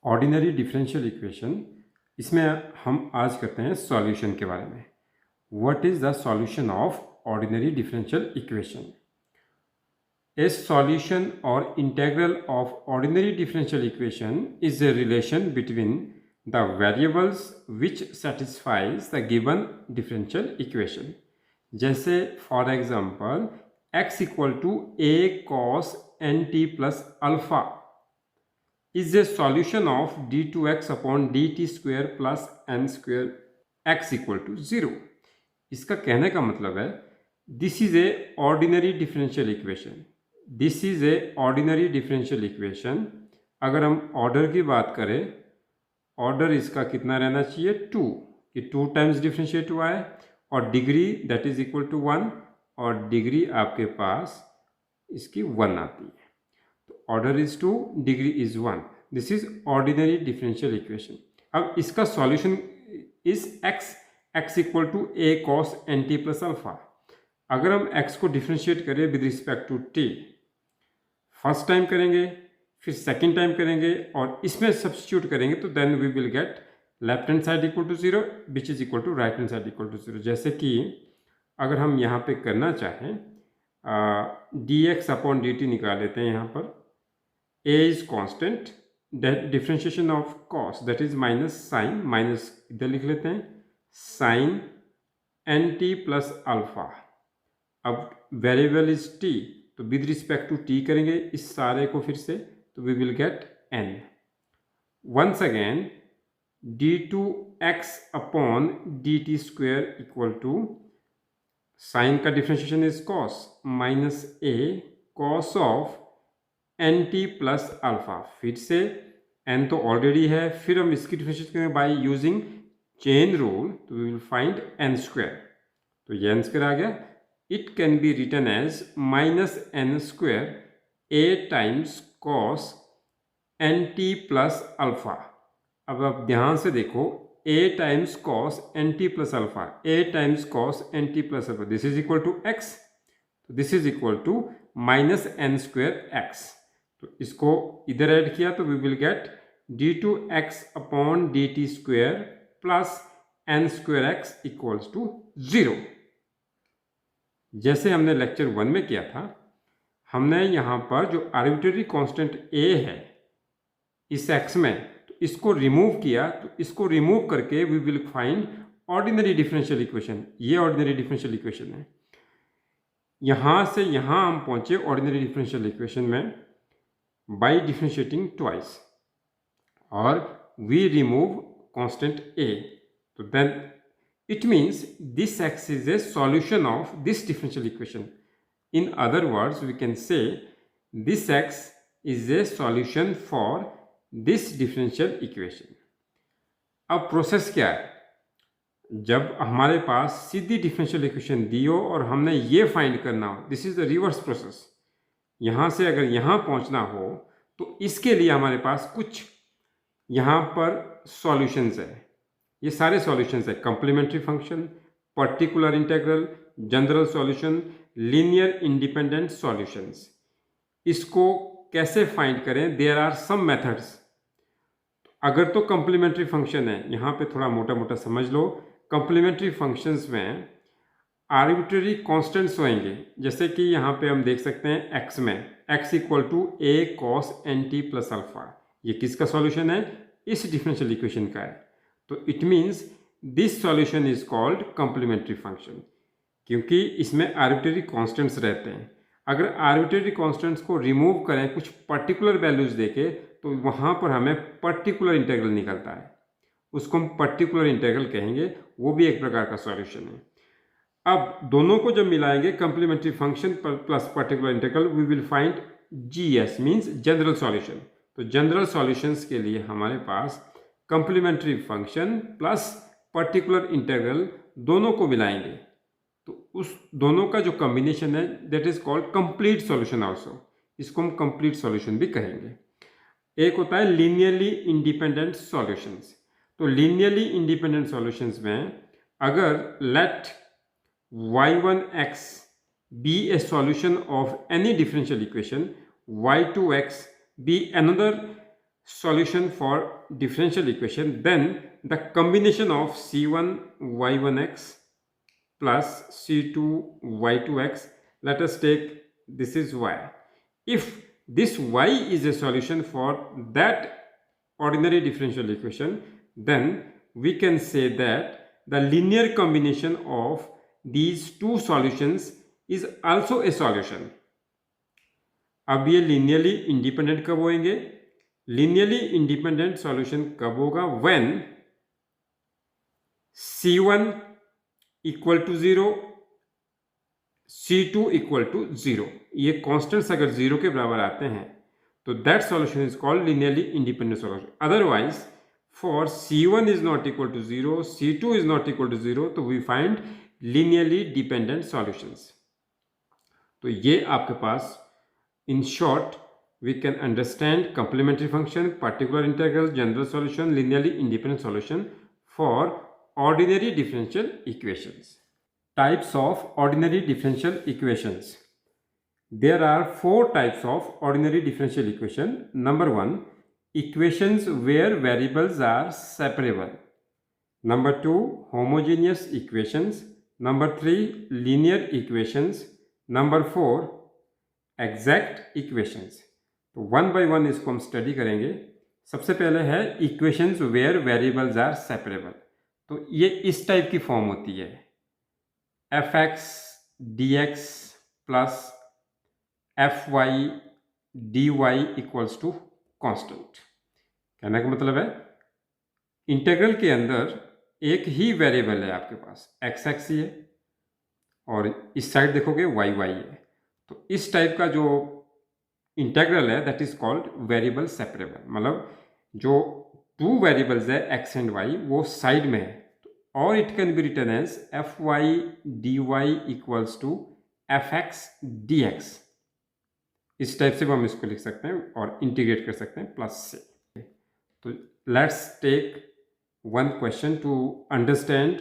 Ordinary differential equation, इसमें हम आज करते हैं सॉल्यूशन के बारे में। What is the solution of ordinary differential equation? A solution or integral of ordinary differential equation is a relation between the variables which satisfies the given differential equation. जैसे for example x equal to a cos nt plus alpha is a solution of d2x upon dt square plus n square x equal to 0. इसका कहने का मतलब है this is a ordinary differential equation. This is a ordinary differential equation. अगर हम order की बात करें, ऑर्डर इसका कितना रहना चाहिए? 2, कि 2 टाइम्स डिफरेंशिएट हुआ है, और degree that is equal to 1, और डिग्री आपके पास इसकी 1 आती है। तो order is 2, degree is 1। This is ordinary differential equation. अब इसका solution is x equal to a cos nt plus alpha. अगर हम x को डिफरेंशिएट करें with respect to t, first time करेंगे, फिर सेकेंड टाइम करेंगे और इसमें सब्स्टिट्यूट करेंगे, तो then we will get left hand side equal to 0 which is equal to right hand side equal to 0। जैसे कि अगर हम यहाँ पे करना चाहें dx अपॉन dt निकाल लेते हैं। यहाँ पर a is constant, differentiation of cos that is minus sine, minus इधर लिख लेते हैं साइन nt प्लस अल्फा। अब वेरिएबल इज t, तो विद रिस्पेक्ट टू t करेंगे इस सारे को फिर से, तो we will get n। Once again d2x upon dt square equal to sine का differentiation is cos minus a cos of nt plus alpha. फिर से n तो ऑलरेडी है, फिर हम इसकी डिफरेंशिएट करेंगे बाय यूजिंग चेन रूल, तो we will find n square. तो ये n स्क्वेयर आ गया। It can be written as minus n square a times cos nt plus alpha। अब आप ध्यान से देखो, a times cos nt plus alpha, a times cos nt plus alpha, this is equal to x, तो this is equal to minus n square x। तो इसको इधर add किया तो we will get d2x upon dt square plus n square x equals to 0। जैसे हमने lecture 1 में किया था, हमने यहाँ पर जो आर्बिट्रेरी कांस्टेंट a है इस x में, तो इसको रिमूव किया, तो इसको रिमूव करके we will find ordinary differential equation. ये ऑर्डिनरी डिफरेंशियल इक्वेशन है। यहाँ से यहाँ हम पहुँचे ऑर्डिनरी डिफरेंशियल इक्वेशन में बाय डिफरेंशिएटिंग ट्वाइस, और वी रिमूव कांस्टेंट a, तो then it means this x is a solution of this differential equation. In other words, we can say this x is a solution for this differential equation. अब process क्या है? जब हमारे पास सीधी differential equation दी हो और हमने ये फाइंड करना हो, this is the reverse process. यहाँ से अगर यहाँ पहुँचना हो तो इसके लिए हमारे पास कुछ यहाँ पर सॉल्यूशंस है। ये सारे सॉल्यूशंस है, complementary function, particular integral, general solution, linear independent solutions. इसको कैसे फाइंड करें? There are some methods. अगर तो कॉम्प्लीमेंट्री फंक्शन है, यहाँ पे थोड़ा मोटा मोटा समझ लो। कॉम्प्लीमेंट्री फंक्शंस में आर्बिट्रेरी कांस्टेंट्स होंगे, जैसे कि यहाँ पे हम देख सकते हैं x में x equal to a cos nt plus alpha. ये किसका सॉल्यूशन है? इस डिफरेंशियल इक्वेशन का है। तो it means this solution is called complementary function, क्योंकि इसमें आर्बिट्रेरी कांस्टेंट्स रहते हैं। अगर आर्बिट्रेरी कांस्टेंट्स को रिमूव करें कुछ पर्टिकुलर वैल्यूज देके, तो वहाँ पर हमें पर्टिकुलर इंटीग्रल निकलता है, उसको हम पर्टिकुलर इंटीग्रल कहेंगे। वो भी एक प्रकार का सॉल्यूशन है। अब दोनों को जब मिलाएंगे, complementary function plus particular integral, we will find GS means general solution. तो जनरल सॉल्यूशंस के लिए हमारे पास complementary function plus particular integral दोनों को मिलाएंगे, तो उस दोनों का जो कॉम्बिनेशन है that is called complete solution also. इसको हम कंप्लीट सॉल्यूशन भी कहेंगे। एक होता है लीनियरली इंडिपेंडेंट सॉल्यूशंस। तो लीनियरली इंडिपेंडेंट सॉल्यूशंस में अगर let y1x be a solution of any differential equation, y2x be another solution for differential equation, then the combination of C1 y1x plus C2 y2x, let us take this is y. If this y is a solution for that ordinary differential equation, then we can say that the linear combination of these two solutions is also a solution. अब ये linearly independent कब होंगे? Linearly independent solution कब होगा? When C1 equal to 0, C2 equal to 0. ये constants अगर 0 के बराबर आते हैं तो that solution is called linearly independent solution. Otherwise, for C1 is not equal to 0, C2 is not equal to 0, तो we find linearly dependent solutions. तो ये आपके पास in short we can understand complementary function, particular integral, general solution, linearly independent solution for ordinary differential equations. Types of ordinary differential equations. There are 4 types of ordinary differential equation. Number 1, equations where variables are separable. Number 2, homogeneous equations. Number 3, linear equations. Number 4, exact equations. तो वन बाय वन इसको हम study करेंगे. सबसे पहले है equations where variables are separable. तो ये इस टाइप की फॉर्म होती है, f x d x plus f y d y equals to constant. कहने का मतलब है इंटीग्रल के अंदर एक ही वेरिएबल है आपके पास, एक्स एक्स ही है, और इस साइड देखोगे वाई वाई है. तो इस टाइप का जो इंटीग्रल है that is called variable separable. मतलब जो टू वेरिएबल्स है एक्स एंड वाई वो साइड में है, और it can be written as f y d y equals to f x d x. इस टाइप से हम इसको लिख सकते हैं और इंटीग्रेट कर सकते हैं प्लस से. तो let's take one question to understand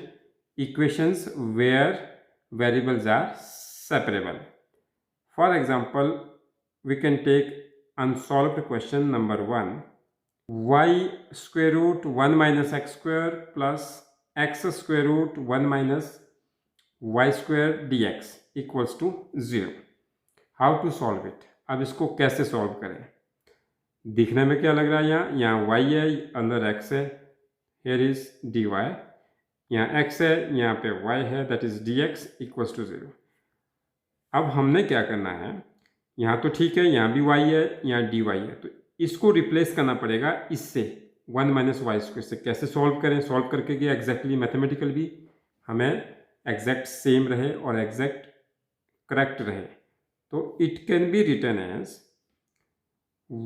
equations where variables are separable. For example, we can take unsolved question number 1. Y square root 1 minus x square plus x square root 1 minus y square dx equals to 0. How to solve it? अब इसको कैसे solve करें? दिखने में क्या लग रहा है? यहाँ y है, अंदर x है, here is dy. यहाँ x है, यहाँ पे y है, that is dx equals to 0. अब हमने क्या करना है, यहाँ तो ठीक है, यहाँ भी y है, यहाँ dy है, तो इसको रिप्लेस करना पड़ेगा इससे 1 माइनस वाई स्क्वायर से. कैसे सॉल्व करें? सॉल्व करके कि एग्जैक्टली मैथमेटिकल भी हमें एग्जैक्ट सेम रहे और एग्जैक्ट करेक्ट रहे. तो it can be written as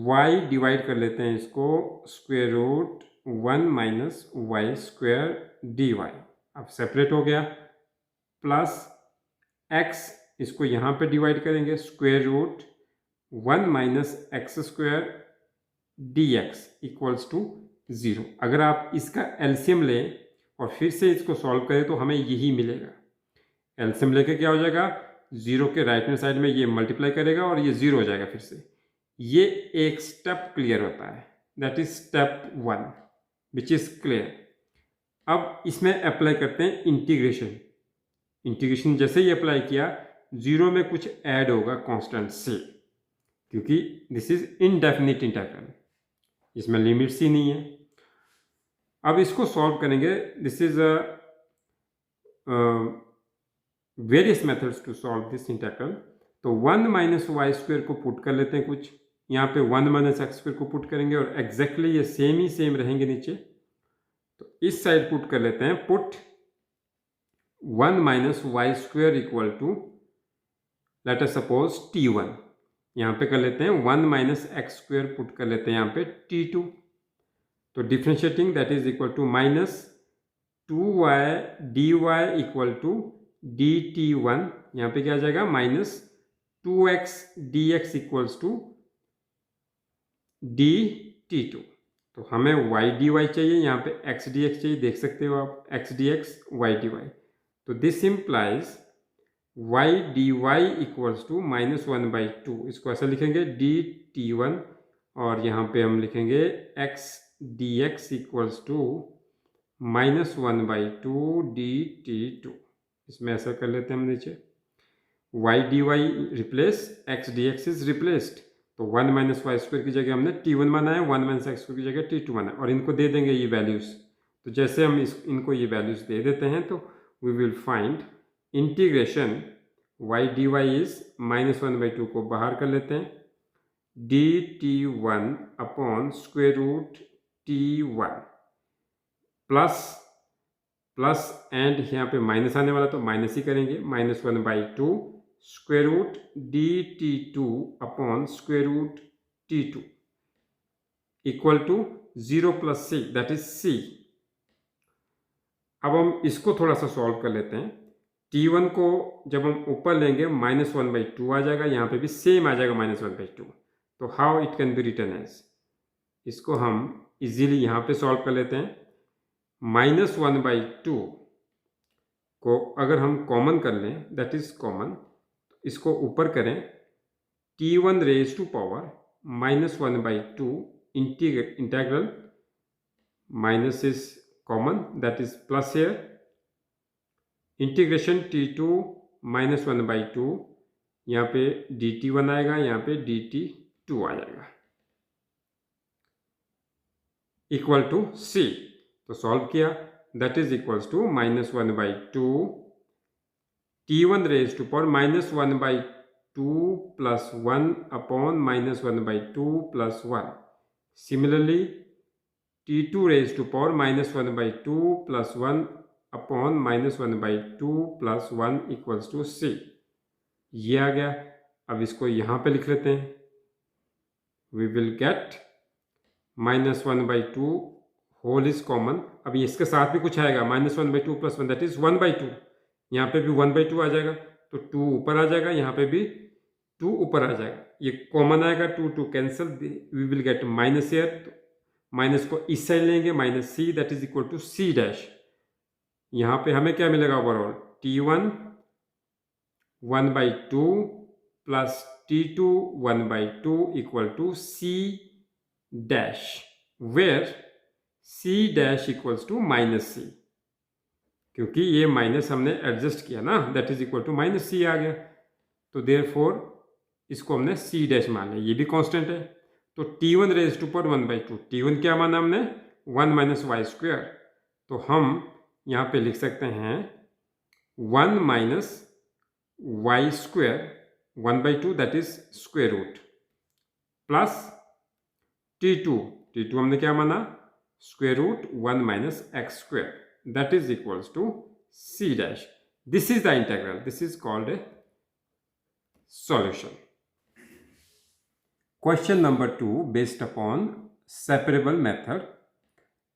y divide कर लेते हैं इसको square root 1 minus y square d y. अब सेपरेट हो गया, प्लस x इसको यहाँ पे डिवाइड करेंगे square root 1 minus x square d x equals to 0. अगर आप इसका एलसीएम लें और फिर से इसको सॉल्व करें तो हमें यही मिलेगा. एलसीएम लेके क्या हो जाएगा, 0 के राइट हैंड साइड में ये मल्टीप्लाई करेगा और ये 0 हो जाएगा फिर से. ये एक स्टेप क्लियर होता है, that is step 1 which is clear. अब इसमें अप्लाई करते हैं इंटीग्रेशन. इंटीग्रेशन जैसे ही अप्लाई किया 0 में कुछ ऐड होगा कांस्टेंट से, क्योंकि दिस इज इनडेफिनिट इंटीग्रल, इसमें लिमिट्स ही नहीं है. अब इसको सॉल्व करेंगे. This is various methods to solve this integral. तो 1 माइनस वाई स्क्वायर को पुट कर लेते हैं कुछ, यहाँ पे 1 माइनस एक्स स्क्वायर को पुट करेंगे और एग्जैक्टली ये सेम ही सेम रहेंगे नीचे. तो इस साइड पुट कर लेते हैं, put 1 minus y square equal to let us suppose t1. यहाँ पे कर लेते हैं 1 माइनस एक्स स्क्वायर पुट कर लेते हैं यहाँ पे t2. तो differentiating that is equal to minus 2y dy equal to dt1. यहाँ पे क्या आ जाएगा, minus 2x dx equals to dt2. तो हमें y dy चाहिए, यहाँ पे x dx चाहिए, देख सकते हो आप x dx y dy. तो this implies y dy equals to minus 1 by 2. इसको ऐसा लिखेंगे dt1 और यहाँ पे हम लिखेंगे x dx equals to -1/2 dt2। इसमें ऐसा कर लेते हैं हम नीचे, y dy replace x dx is replaced, तो 1 - y² की जगह हमने t1 माना है, 1 - x² की जगह t2 माना है, और इनको दे देंगे ये वैल्यूज़। तो जैसे हम इनको ये वैल्यूज़ दे देते हैं तो we will find integration y dy is -1/2 को बाहर कर लेते हैं, dt1 upon square root t1 plus and यहाँ पे माइनस आने वाला तो माइनस ही करेंगे, -1/2 square root dt2 upon square root t2 equal to 0 + c, that is c। अब हम इसको थोड़ा सा सॉल्व कर लेते हैं। t1 को जब हम ऊपर लेंगे -1/2 आ जाएगा, यहाँ पे भी सेम आ जाएगा -1/2। तो how it can be written as, इसको हम इजीली यहाँ पे सॉल्व कर लेते हैं। -1/2 को अगर हम कॉमन कर लें, दैट इज कॉमन, इसको ऊपर करें, t1 raise to power -1/2 integral minus is common, that is plus here, integration t2 -1/2, यहाँ पे dt1 आएगा, यहाँ पे dt2 आ जाएगा, इक्वल टू c। तो सॉल्व किया, that is equals to -1/2 t1 raise to power -1/2 plus 1 upon -1/2 plus 1। Similarly t2 raise to power -1/2 plus 1 upon -1/2 plus 1 equals to c। ये आ गया। अब इसको यहाँ पे लिख लेते हैं, we will get -1/2 whole is common. अब इसके साथ भी कुछ आएगा, -1/2 प्लस 1 दैट इज 1/2, यहाँ पे भी 1/2 आ जाएगा, तो 2 ऊपर आ जाएगा, यहाँ पे भी 2 ऊपर आ जाएगा, ये कॉमन आएगा, 2 cancel, we will get minus here, तो माइनस को इस साइड लेंगे, -c that is equal to c dash. यहाँ पे हमें क्या मिलेगा overall, t1 1/2 plus t2 1/2 equal to c dash, where c dash equals to -c, क्योंकि ये माइनस हमने एडजस्ट किया ना, that is equal to -c आ गया, तो देयरफॉर इसको हमने c डैश मान लिया, ये भी कांस्टेंट है। तो t1 raise to power 1/2, t1 क्या माना हमने, 1 - y², तो हम यहाँ पे लिख सकते हैं 1 - y² 1/2 that is square root, plus t2 हमने क्या माना, square root 1 - x², that is equals to c dash. This is the integral. This is called a solution. Question number 2, based upon separable method,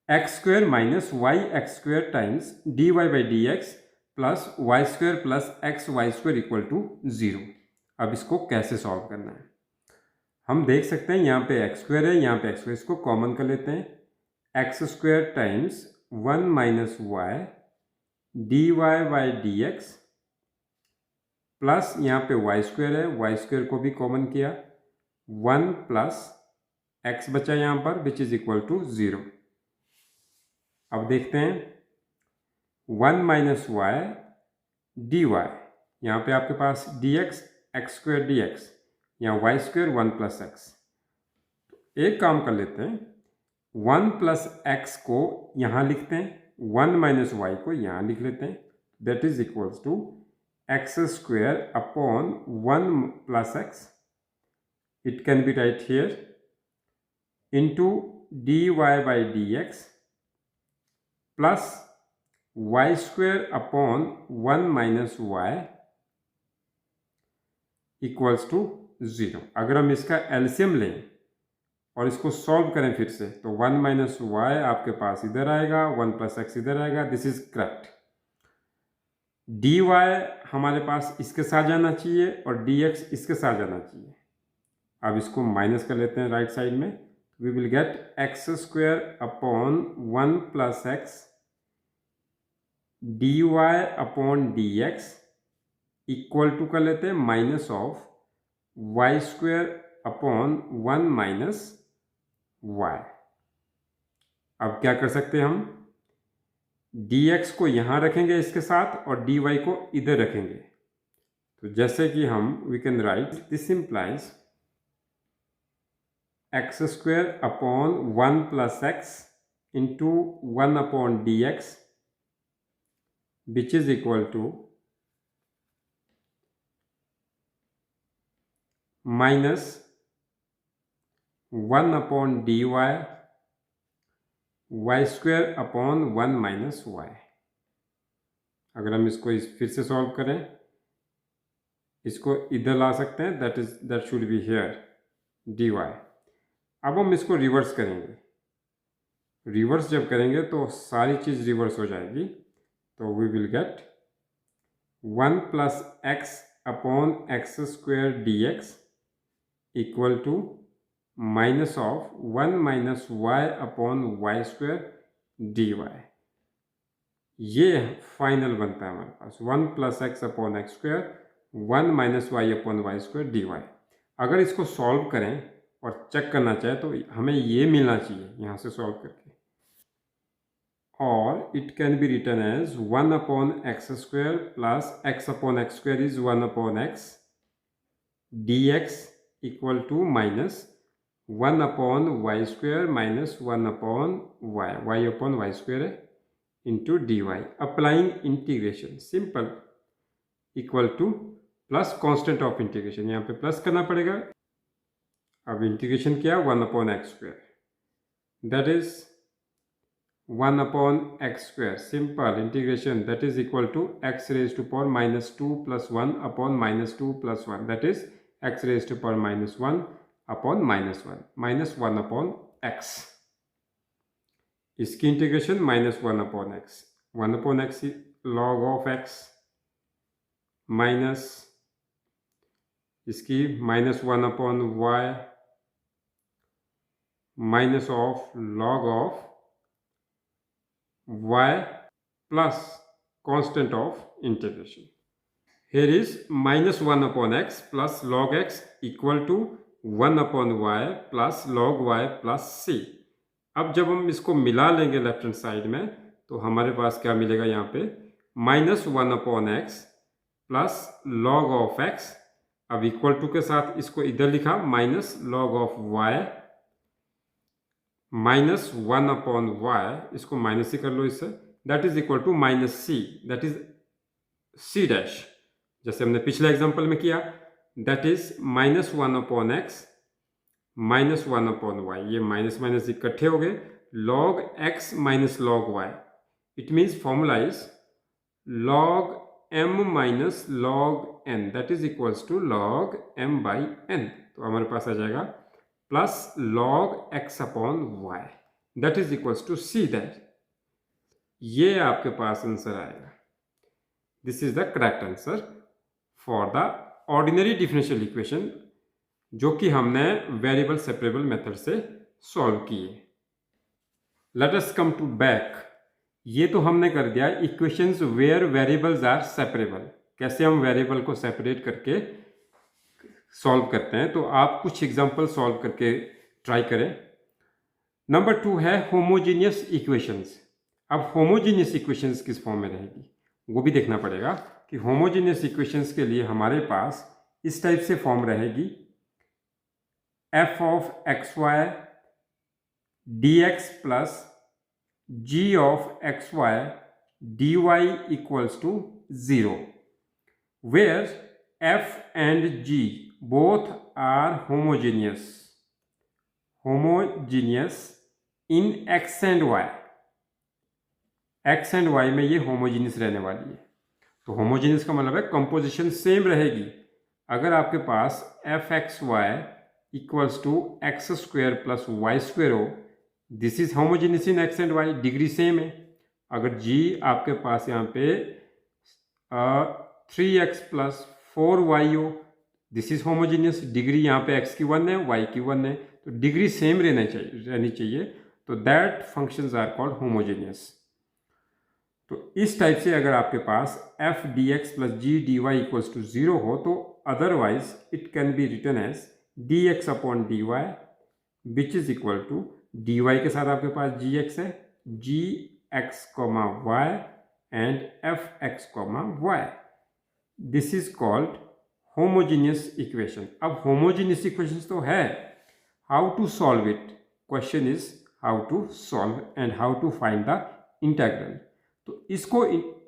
x² - yx² times dy by dx plus y² plus xy² equal to 0. अब इसको कैसे solve करना है, हम देख सकते हैं यहाँ पे x² है, यहाँ पे x², इसको कॉमन कर लेते हैं, x² times 1 - y dy by dx plus यहाँ पे y² है, y² को भी कॉमन किया, 1 प्लस x बचा यहाँ पर विच इज इक्वल टू 0। अब देखते हैं 1 - y dy, यहाँ पे आपके पास dx x² dx, यहाँ y² 1 प्लस x। एक काम कर लेते हैं, 1 प्लस x को यहाँ लिखते हैं, 1 - y को यहाँ लिख लेते हैं, that is equals to x² upon 1 plus x, it can be write here, into dy by dx plus y² upon 1 - y equals to 0। अगर हम इसका एलसीएम लें और इसको सॉल्व करें फिर से, तो 1 - y आपके पास इधर आएगा, 1 प्लस x इधर आएगा, दिस इज करेक्ट। dy हमारे पास इसके साथ जाना चाहिए और dx इसके साथ जाना चाहिए। अब इसको माइनस कर लेते हैं राइट साइड में, we will get x² upon 1 plus x dy upon dx equal to कर लेते हैं minus of y² upon 1 minus y। अब क्या कर सकते हैं हम, dx को यहाँ रखेंगे इसके साथ और dy को इधर रखेंगे। तो जैसे कि हम we can write this implies x square upon 1 plus x into 1 upon dx which is equal to minus 1 upon dy y square upon 1 minus y. अगर हम इसको फिर से सॉल्व करें, इसको इधर ला सकते हैं, that should be here dy। अब हम इसको रिवर्स करेंगे। रिवर्स जब करेंगे तो सारी चीज़ रिवर्स हो जाएगी। तो we will get 1 plus x upon x square d x equal to minus of 1 minus y upon y square d y. ये फाइनल बनता है हमारे पास 1 plus x upon x square 1 minus y upon y square d y. अगर इसको solve करें और check करना चाहे तो हमें ये मिलना चाहिए यहाँ से सॉल्व करके, और it can be written as 1 upon x square plus x upon x square is 1 upon x d x equal to minus 1 upon y square minus 1 upon y, y upon y square है into d y. Applying integration simple equal to plus constant of integration, यहाँ पे plus करना पड़ेगा। अब integration किया 1 upon x square, that is 1 upon x square, simple integration, that is equal to x raise to power minus 2 plus 1 upon minus 2 plus 1, that is x raise to power minus 1 upon minus 1 minus 1 upon x. इसकी integration minus 1 upon x, 1 upon x log of x minus इसकी minus 1 upon y minus of log of y plus constant of integration. Here is minus 1 upon x plus log x equal to 1 upon y plus log y plus c. अब जब हम इसको मिला लेंगे left hand side में तो हमारे पास क्या मिलेगा, यहाँ पे minus 1 upon x plus log of x. अब इक्वल टू के साथ इसको इधर लिखा minus log of y minus 1 upon y, इसको माइनस ही कर लो इससे, that is equal to minus c, that is c dash, जैसे हमने पिछले एग्जांपल में किया, that is minus 1 upon x minus 1 upon y. ये माइनस माइनस इकट्ठे हो गए, log x minus log Y, it means formula is log m minus log n, that is equals to log m by n. तो हमारे पास आ जाएगा plus log x upon y, that is equals to c that. ये आपके पास answer आएगा। This is the correct answer for the ordinary differential equation जो कि हमने वेरिएबल सेपरेबल मेथड से सॉल्व किए। Let us come to back. ये तो हमने कर दिया equations where variables are separable, कैसे हम वेरिएबल को सेपरेट करके सॉल्व करते हैं। तो आप कुछ एग्जांपल सॉल्व करके ट्राई करें। नंबर 2 है होमोजीनियस इक्वेशंस। अब होमोजीनियस इक्वेशंस किस फॉर्म में रहेगी वो भी देखना पड़ेगा कि होमोजीनियस इक्वेशंस के लिए हमारे पास इस टाइप से फॉर्म रहेगी, f of x y d x plus g of x y d y equals to 0, where f and g both are homogeneous in x and y। x and y में ये homogeneous रहने वाली है। तो homogeneous का मतलब है composition same रहेगी। अगर आपके पास f x y equals to x square plus y square हो, this is homogeneous in x and y, degree same है। अगर g आपके पास यहाँ पे 3x प्लस 4y हो, दिस इज होमोजीनियस, डिग्री यहाँ पे x की 1 है y की 1 है, तो डिग्री सेम रहनी चाहिए। तो that functions are called homogeneous. तो इस टाइप से अगर आपके पास f dx plus g dy equals to 0 हो तो otherwise it can be written as dx upon dy which is equal to d y के साथ आपके पास जी एक्स है, g x comma y and f x comma y. This is called homogeneous equation. अब homogeneous equation तो है, how to solve it, question is how to solve and how to find the integral. तो इसको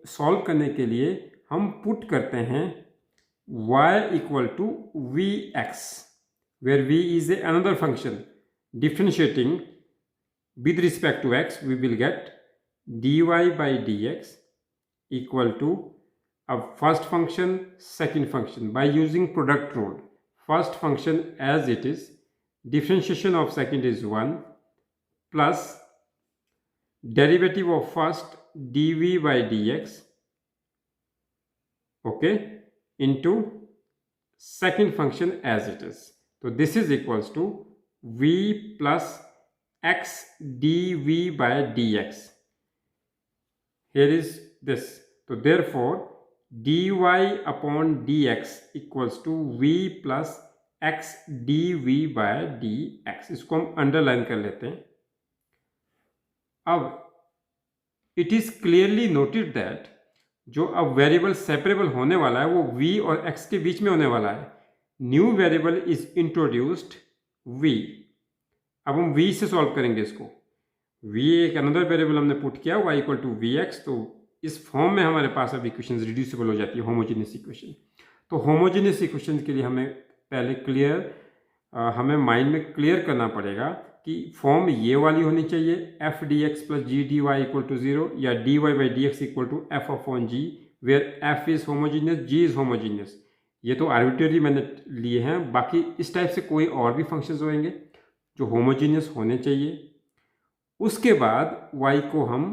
solve करने के लिए हम put करते हैं y equal to vx, where v is another function. Differentiating with respect to x, we will get dy by dx equal to a first function, second function. By using product rule, first function as it is, differentiation of second is 1 plus derivative of first dv by dx, okay, into second function as it is. So this is equals to v plus x dv by dx. Here is this. So therefore dy upon dx equals to v plus x dv by dx. इसको हम underline कर लेते हैं. अब it is clearly noted that जो अब variable separable होने वाला है वो v और x के बीच में होने वाला है. New variable is introduced v. अब हम v से सॉल्व करेंगे इसको. v एक अनदर वेरिएबल हमने पुट किया y equal to v x. तो इस फॉर्म में हमारे पास अब इक्वेशन रिड्यूसिबल हो जाती है, होमोजीनियस इक्वेशन. तो होमोजीनियस इक्वेशन के लिए हमें पहले हमें माइंड में क्लियर करना पड़ेगा कि फॉर्म ये वाली होनी चाहिए, f d x plus g d y equal to 0 या d y by d x equal to f upon g, where f is homogeneous, g is homogeneous. ये तो आर्बिट्रेरी मैंने लिए हैं, बाकी इस टाइप से कोई और भी फंक्शंस होंगे जो होमोजीनियस होने चाहिए. उसके बाद y को हम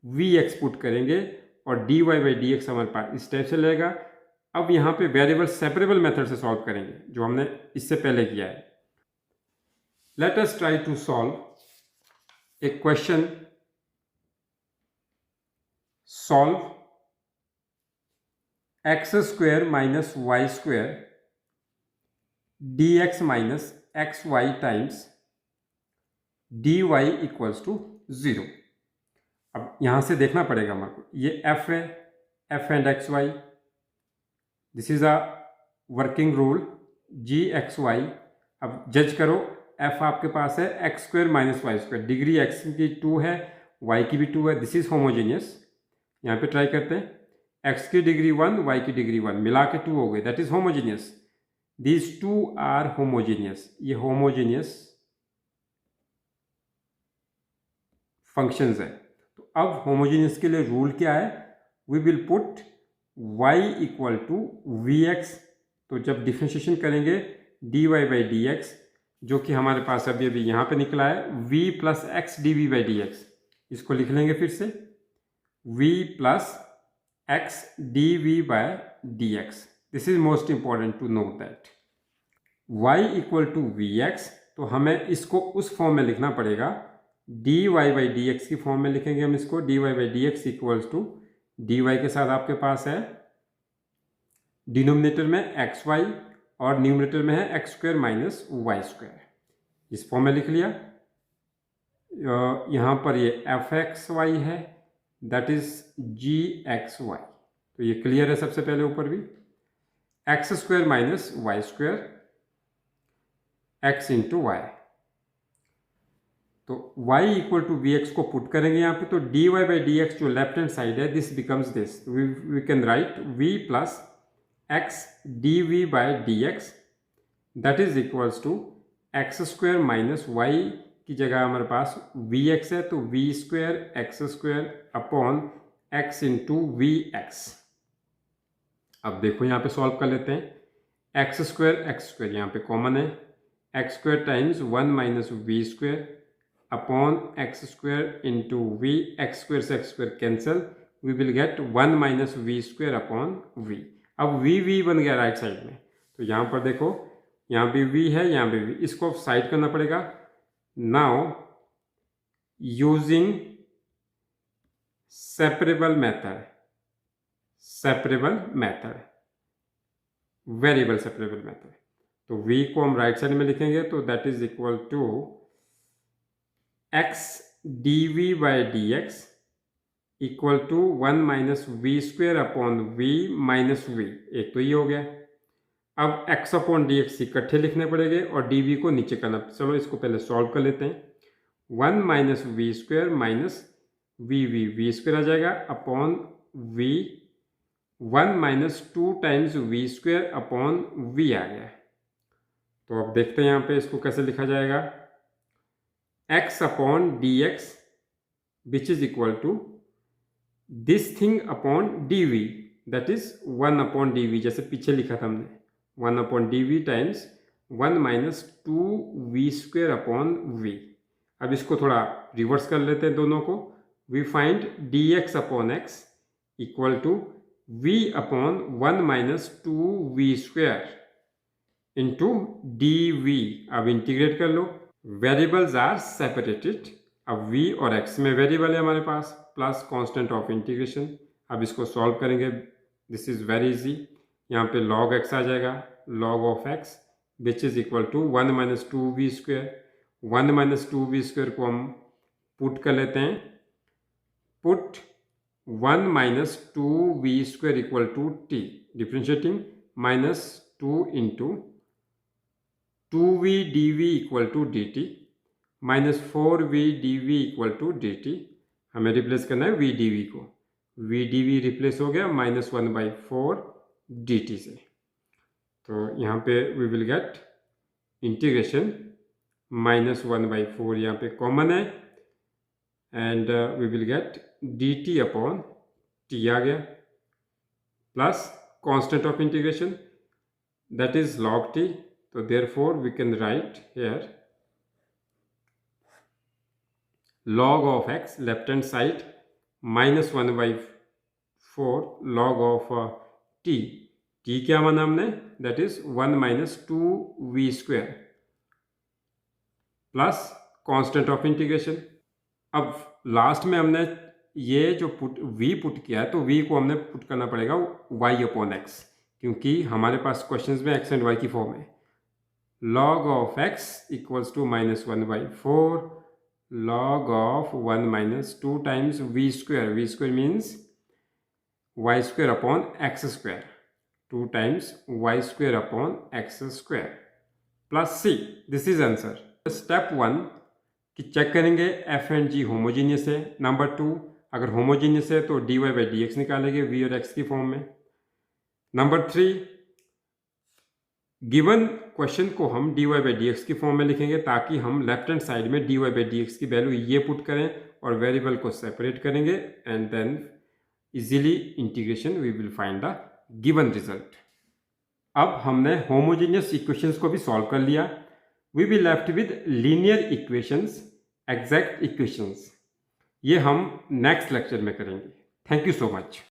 वी एक्स पुट करेंगे और d y by d x हमारे पास इस टाइप से लगेगा. अब यहाँ पे वेरिएबल सेपरेबल मेथड से सॉल्व करेंगे जो हमने इससे पहले किया है. Let us try to solve a question. Solve x square minus y square dx minus xy times dy equals to 0. अब यहाँ से देखना पड़ेगा हमारे को, ये f है, f and xy. This is a working rule gxy. अब जज करो, f आपके पास है x square minus y square, degree x की 2 है, y की भी 2 है. This is homogeneous. यहाँ पे ट्राई करते हैं, x की डिग्री 1, y की डिग्री 1 मिला के 2 हो गए, that is homogeneous. These two are homogeneous. ये होमोजीनियस फंक्शंस है. तो अब होमोजीनियस के लिए रूल क्या है, we will put y equal to v x. तो जब डिफ्रेंशिएशन करेंगे dy बाई डी एक्स, जो कि हमारे पास अभी अभी यहाँ पे निकला है v plus x d v by d x, इसको लिख लेंगे फिर से v plus x d v by d x. This is most important to note that y equal to v x. तो हमें इसको उस फॉर्म में लिखना पड़ेगा, d y by d x की फॉर्म में लिखेंगे हम इसको. D y by d x equals to d y के साथ आपके पास है डिनोमिनेटर में एक्स वाई और न्यूमरेटर में है x square minus y square. इस फॉर्म में लिख लिया. यहाँ पर ये एफ एक्स वाई है, that is g x y. तो ये क्लियर है सबसे पहले ऊपर भी. X square minus y square x into y. तो y equal to v x को पुट करेंगे यहाँ पे. तो d y by d x जो लेफ्ट हैंड साइड है, this becomes this. We can right v plus x d v by d x, that is equals to x square minus y की जगह हमारे पास वी एक्स है, तो v square x square upon x into v x. अब देखो यहाँ पे सॉल्व कर लेते हैं. एक्स स्क्वायर यहाँ पे कॉमन है, x square times 1 minus v square upon x square into v. X square से x square cancel, we will get 1 minus v square upon v. अब वी बन गया राइट साइड में. तो यहाँ पर देखो, यहाँ भी v है, यहाँ भी v, इसको अब साइड करना पड़ेगा. Now using separable method, variable separable method, तो v को हम राइट साइड में लिखेंगे. तो that is equal to x d v by d x equal to 1 minus v square upon v minus v, एक तो ये हो गया। अब x अपॉन डी एक्स इकट्ठे लिखने पड़ेंगे और डी वी को नीचे करना। चलो इसको पहले सॉल्व कर लेते हैं। 1 minus v square minus v square आ जाएगा upon v, 1 minus 2 times v square upon v आ गया। तो अब देखते हैं यहाँ पे इसको कैसे लिखा जाएगा। x upon d x which is equal to this thing upon d v, that is 1 upon d v, जैसे पीछे लिखा था हमने 1 upon d v times 1 minus 2 v square upon v. अब इसको थोड़ा रिवर्स कर लेते हैं दोनों को। We find d x upon x equal to v upon 1 minus 2 v square into d v. अब इंटीग्रेट कर लो। Variables are separated. अब v और x में वेरिएबल है हमारे पास, प्लस कांस्टेंट ऑफ इंटीग्रेशन। अब इसको सॉल्व करेंगे, दिस इज वेरी इजी। यहाँ पे log x आ जाएगा, log of x which is equal to 1 minus 2 v square. 1 minus 2 v square को हम पुट कर लेते हैं। Put 1 minus 2 v square equal to t, differentiating minus 2 into 2v dv equal to dt minus 4v dv equal to dt। हमें replace करना है v dv को। v dv रिप्लेस हो गया माइनस 1/4 dt से। तो यहाँ पे we will get integration minus 1/4 यहाँ पे कॉमन है and we will get dt upon t आ गया, plus constant of integration that is log t। So therefore we can write here log of x left hand side minus 1/4 log of t। t क्या माना हमने, that is 1 minus 2v square plus constant of integration. अब last में हमने ये जो v put किया है तो v को हमने पुट करना पड़ेगा y अपॉन x, क्योंकि हमारे पास क्वेश्चंस में x एंड y की फॉर्म है। log of x equals to minus 1/4 log of 1 minus 2 times v square, v square means y square upon x square, 2 times y square upon x square plus c। this is answer। step 1 कि check करेंगे f and g homogeneous है। Number 2 अगर homogeneous है तो dy by dx निकालेंगे v और x की form में। नंबर 3 गिवन क्वेश्चन को हम dy by dx की फॉर्म में लिखेंगे ताकि हम लेफ्ट हैंड साइड में dy by dx की वैल्यू ये पुट करें और वेरिएबल को सेपरेट करेंगे and then easily integration we will find the given result. अब हमने होमोजेनियस इक्वेशंस को भी सॉल्व कर लिया। We will left with linear equations, exact equations. ये हम नेक्स्ट लेक्चर में करेंगे। Thank you so much.